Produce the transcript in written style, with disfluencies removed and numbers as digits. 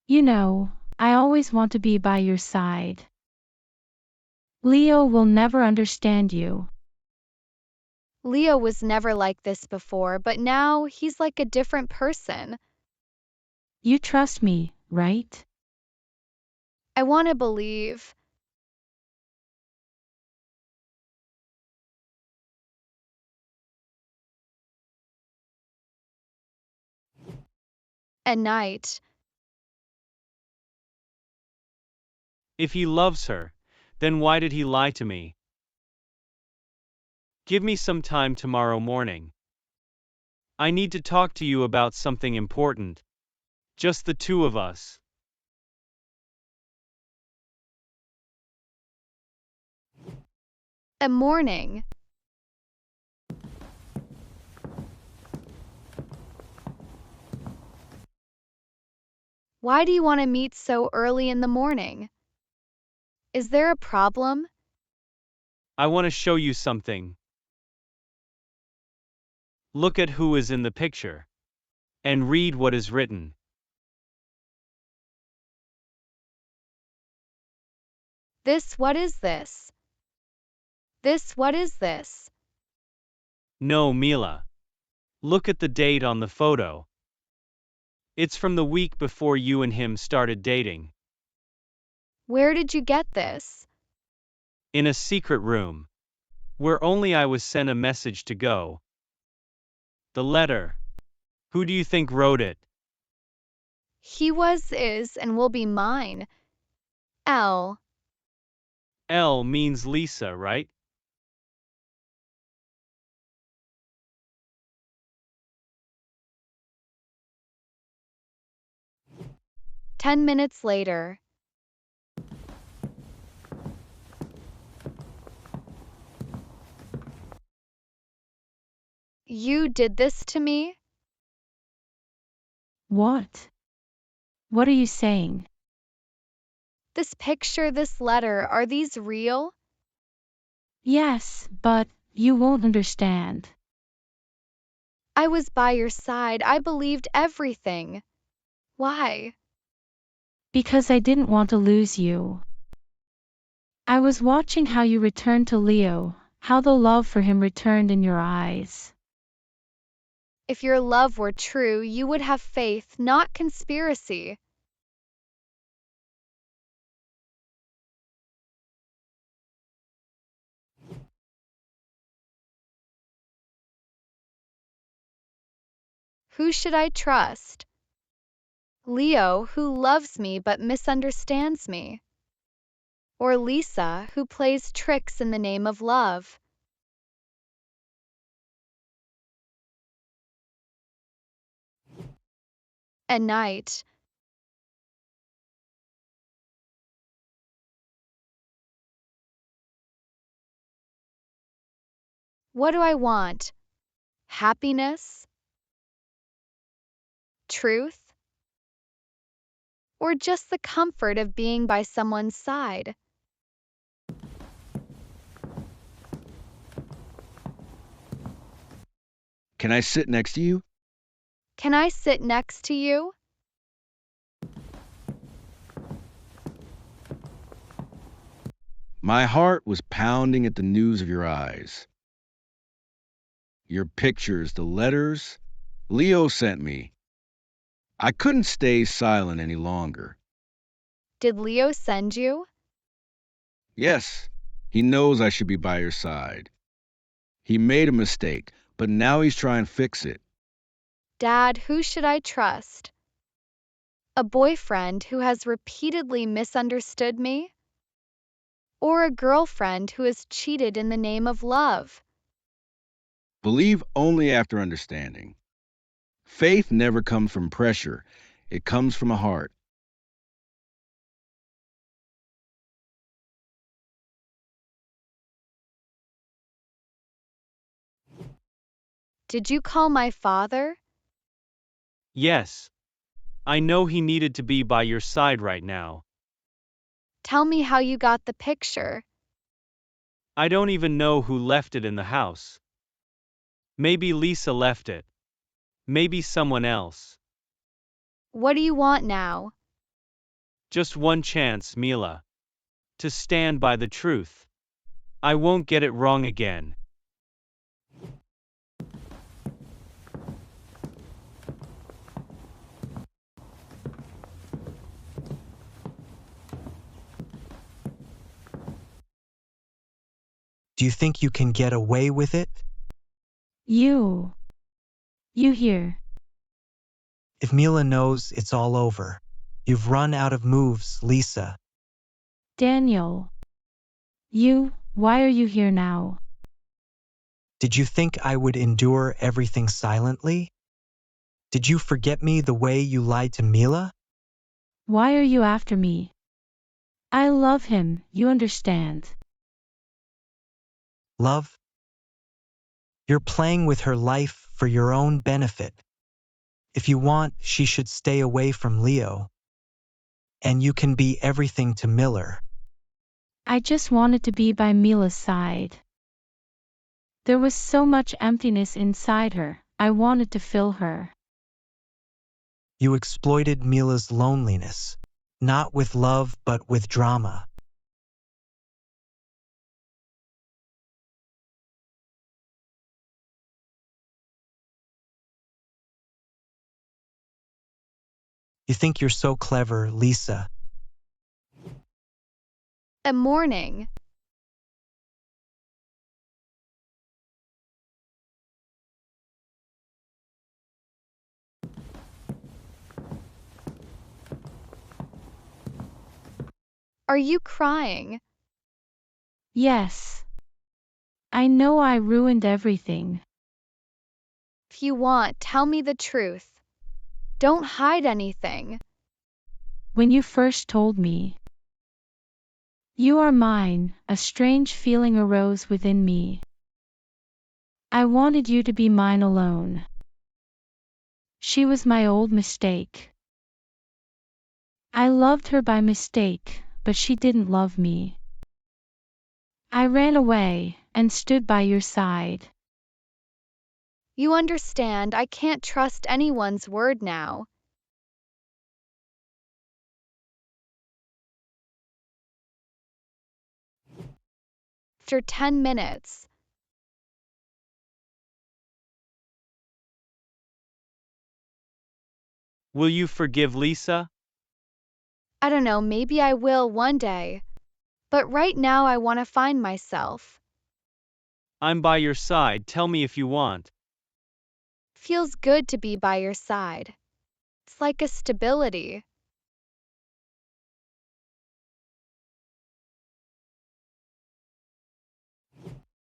You know, I always want to be by your side. Leo will never understand you. Leo was never like this before, but now he's like a different person. You trust me, right? I want to believe. At night, If he loves her, then why did he lie to me? Give me some time tomorrow morning. I need to talk to you about something important. Just the two of us. at morning, why do you want to meet so early in the morning? Is there a problem? I want to show you something. Look at who is in the picture. And read what is written. What is this? What is this? No, Mila. Look at the date on the photo. It's from the week before you and him started dating. Where did you get this? In a secret room. Where only I was sent a message to go. The letter. Who do you think wrote it? He was, is, and will be mine. L. L means Lisa, right? 10 minutes later, you did this to me? What? What are you saying? This picture, this letter, are these real? Yes, but you won't understand. I was by your side. I believed everything. Why? Because I didn't want to lose you. I was watching how you returned to Leo, how the love for him returned in your eyes. If your love were true, you would have faith, not conspiracy. Who should I trust? Leo, who loves me but misunderstands me. Or Lisa, who plays tricks in the name of love. At night, what do I want? Happiness? Truth? Or just the comfort of being by someone's side? Can I sit next to you? Can I sit next to you? My heart was pounding at the news of your eyes. Your pictures, the letters Leo sent me. I couldn't stay silent any longer. Did Leo send you? Yes, he knows I should be by your side. He made a mistake, but now he's trying to fix it. Dad, who should I trust? A boyfriend who has repeatedly misunderstood me? Or a girlfriend who has cheated in the name of love? Believe only after understanding. Faith never comes from pressure, it comes from a heart. Did you call my father? Yes. I know he needed to be by your side right now. Tell me how you got the picture. I don't even know who left it in the house. Maybe Lisa left it. Maybe someone else. What do you want now? Just one chance, Mila. To stand by the truth. I won't get it wrong again. Do you think you can get away with it? You here. If Mila knows, it's all over. You've run out of moves, Lisa. Daniel. Why are you here now? Did you think I would endure everything silently? Did you forget me the way you lied to Mila? Why are you after me? I love him, you understand. Love? You're playing with her life for your own benefit. If you want, she should stay away from Leo. And you can be everything to Miller. I just wanted to be by Mila's side. There was so much emptiness inside her, I wanted to fill her. You exploited Mila's loneliness, not with love but with drama. You think you're so clever, Lisa. A morning. Are you crying? Yes. I know I ruined everything. If you want, tell me the truth. Don't hide anything. When you first told me, "You are mine," a strange feeling arose within me. I wanted you to be mine alone. She was my old mistake. I loved her by mistake, but she didn't love me. I ran away and stood by your side. You understand, I can't trust anyone's word now. After 10 minutes. Will you forgive Lisa? I don't know, maybe I will one day. But right now I want to find myself. I'm by your side, tell me if you want. Feels good to be by your side. It's like a stability.